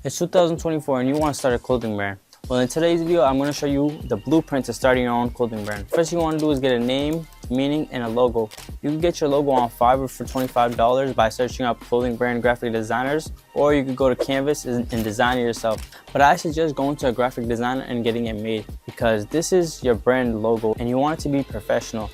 It's 2024 and you want to start a clothing brand. Well, in today's video, I'm going to show you the blueprint to starting your own clothing brand. First thing you want to do is get a name, meaning, and a logo. You can get your logo on Fiverr for $25 by searching up clothing brand graphic designers, or you could go to Canvas and design it yourself. But I suggest going to a graphic designer and getting it made, because this is your brand logo and you want it to be professional.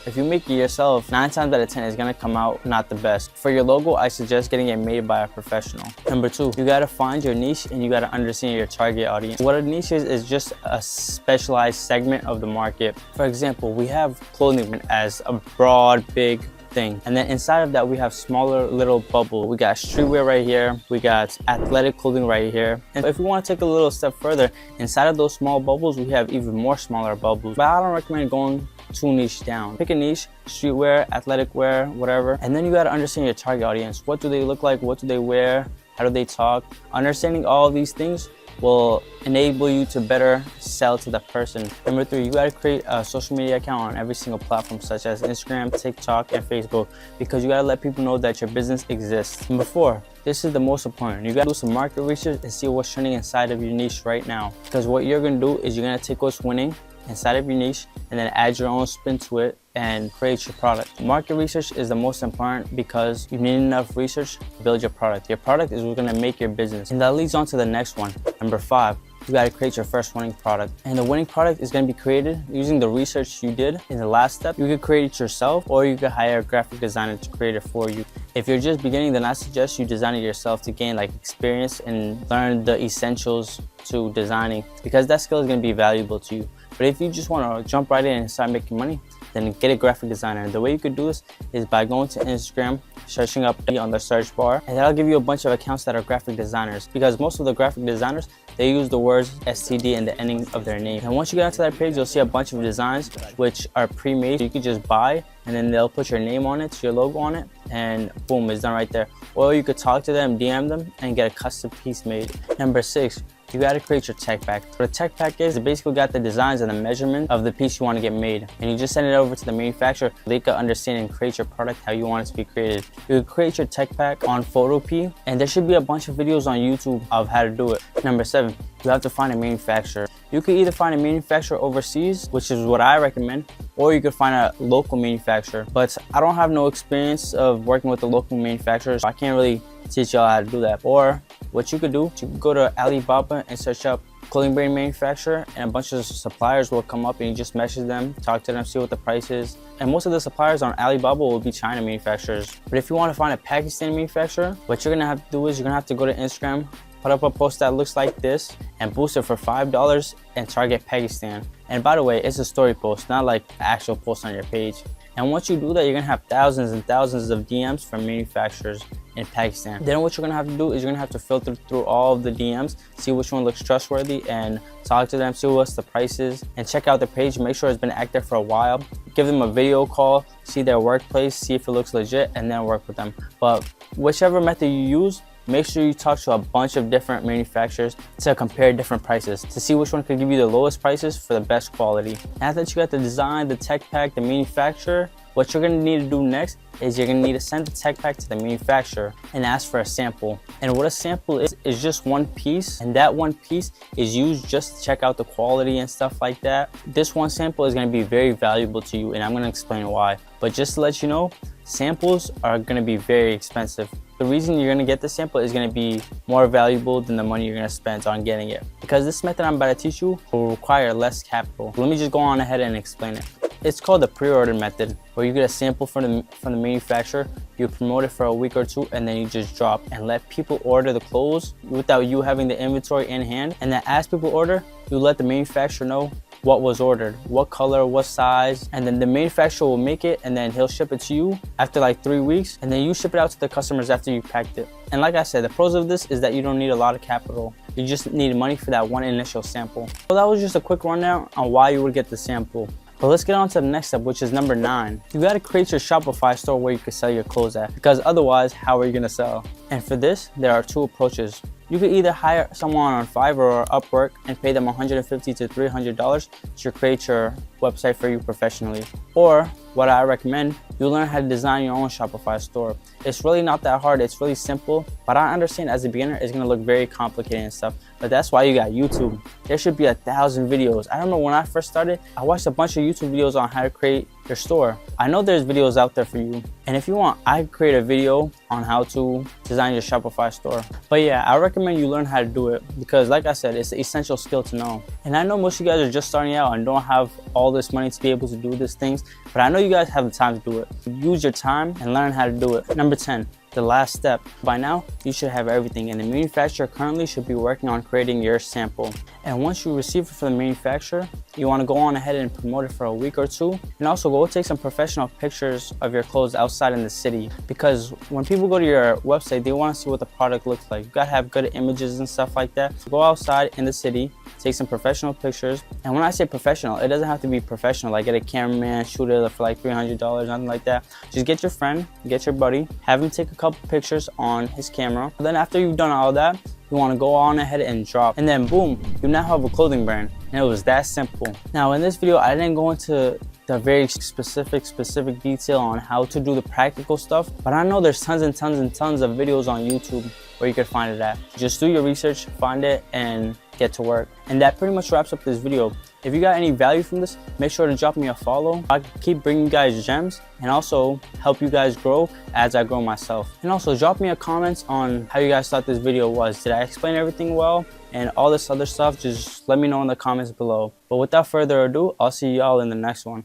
If you make it yourself, 9 times out of 10 it's gonna come out not the best. For your logo, I suggest getting it made by a professional. Number 2, you gotta find your niche and you gotta understand your target audience. What a niche is just a specialized segment of the market. For example, we have clothing as a broad, big thing, and then inside of that we have smaller little bubble. We got streetwear right here, we got athletic clothing right here, and if we want to take a little step further, inside of those small bubbles we have even more smaller bubbles. But I don't recommend going too niche down. Pick a niche, streetwear, athletic wear, whatever, and then you got to understand your target audience. What do they look like? What do they wear? How do they talk? Understanding all of these things will enable you to better sell to that person. Number 3, you got to create a social media account on every single platform, such as Instagram, TikTok, and Facebook, because you got to let people know that your business exists. Number 4, this is the most important. You got to do some market research and see what's trending inside of your niche right now, because what you're going to do is you're going to take what's winning inside of your niche and then add your own spin to it and create your product. Market research is the most important because you need enough research to build your product. Your product is what's going to make your business. And that leads on to the next one. Number 5, you got to create your first winning product. And the winning product is going to be created using the research you did in the last step. You could create it yourself, or you could hire a graphic designer to create it for you. If you're just beginning, then I suggest you design it yourself to gain experience and learn the essentials to designing, because that skill is going to be valuable to you. But if you just want to jump right in and start making money, then get a graphic designer. The way you could do this is by going to Instagram, searching up on the search bar, and that'll give you a bunch of accounts that are graphic designers, because most of the graphic designers, they use the words STD in the ending of their name. And once you get onto that page, you'll see a bunch of designs which are pre-made. You can just buy, and then they'll put your name on it, your logo on it, and boom, it's done right there. Or you could talk to them, DM them, and get a custom piece made. Number 6, you got to create your tech pack. What a tech pack is, it basically got the designs and the measurement of the piece you want to get made, and you just send it over to the manufacturer. They can understand and create your product how you want it to be created. You can create your tech pack on Photopea, and there should be a bunch of videos on YouTube of how to do it. Number 7, you have to find a manufacturer. You could either find a manufacturer overseas, which is what I recommend, or you could find a local manufacturer. But I don't have no experience of working with the local manufacturers, so I can't really teach y'all how to do that. Or what you could do, you could go to Alibaba and search up clothing brand manufacturer, and a bunch of suppliers will come up, and you just message them, talk to them, see what the price is. And most of the suppliers on Alibaba will be China manufacturers. But if you want to find a Pakistani manufacturer, what you're gonna have to do is you're gonna have to go to Instagram, put up a post that looks like this, and boost it for $5 and target Pakistan. And by the way, it's a story post, not like an actual post on your page. And once you do that, you're gonna have thousands and thousands of DMs from manufacturers in Pakistan. Then what you're gonna have to do is you're gonna have to filter through all of the DMs, see which one looks trustworthy, and talk to them, see what's the prices, and check out the page, make sure it's been active for a while. Give them a video call, see their workplace, see if it looks legit, and then work with them. But whichever method you use, make sure you talk to a bunch of different manufacturers to compare different prices, to see which one could give you the lowest prices for the best quality. Now that you got the design, the tech pack, the manufacturer, what you're going to need to do next is you're going to need to send the tech pack to the manufacturer and ask for a sample. And what a sample is just one piece, and that one piece is used just to check out the quality and stuff like that. This one sample is going to be very valuable to you, and I'm going to explain why. But just to let you know, samples are going to be very expensive. The reason you're going to get the sample is going to be more valuable than the money you're going to spend on getting it, because this method I'm about to teach you will require less capital. Let me just go on ahead and explain it. It's called the pre-order method, where you get a sample from the manufacturer, you promote it for a week or 2, and then you just drop and let people order the clothes without you having the inventory in hand. And then as people order, you let the manufacturer know what was ordered, what color, what size, and then the manufacturer will make it, and then he'll ship it to you after 3 weeks, and then you ship it out to the customers after you packed it. And like I said, the pros of this is that you don't need a lot of capital. You just need money for that one initial sample. So that was just a quick rundown on why you would get the sample. But let's get on to the next step, which is number 9. You got to create your Shopify store where you can sell your clothes at, because otherwise, how are you going to sell? And for this, there are 2 approaches. You could either hire someone on Fiverr or Upwork and pay them $150 to $300 to create your website for you professionally. Or what I recommend, you learn how to design your own Shopify store. It's really not that hard, it's really simple, but I understand as a beginner it's gonna look very complicated and stuff, but that's why you got YouTube. There should be 1,000 videos. I remember when I first started, I watched a bunch of YouTube videos on how to create your store. I know there's videos out there for you, and if you want, I could create a video on how to design your Shopify store. But yeah, I recommend you learn how to do it because like I said, it's an essential skill to know. And I know most of you guys are just starting out and don't have all this money to be able to do these things, but I know you guys have the time to do it. Use your time and learn how to do it. Number 10. The last step. By now, you should have everything, and the manufacturer currently should be working on creating your sample. And once you receive it from the manufacturer, you want to go on ahead and promote it for a week or two, and also go take some professional pictures of your clothes outside in the city, because when people go to your website, they want to see what the product looks like. You gotta have good images and stuff like that. So go outside in the city, take some professional pictures. And when I say professional, it doesn't have to be professional, like get a cameraman, shoot it for like $300, nothing like that. Just get your friend, get your buddy, have him take a couple pictures on his camera. Then after you've done all that, you want to go on ahead and drop, and then boom, you now have a clothing brand. And it was that simple. Now in this video, I didn't go into the very specific detail on how to do the practical stuff, but I know there's tons and tons of videos on YouTube where you can find it at. Just do your research, find it, and get to work. And that pretty much wraps up this video. If you got any value from this, make sure to drop me a follow. I keep bringing you guys gems and also help you guys grow as I grow myself. And also drop me a comment on how you guys thought this video was. Did I explain everything well? And all this other stuff, just let me know in the comments below. But without further ado, I'll see y'all in the next one.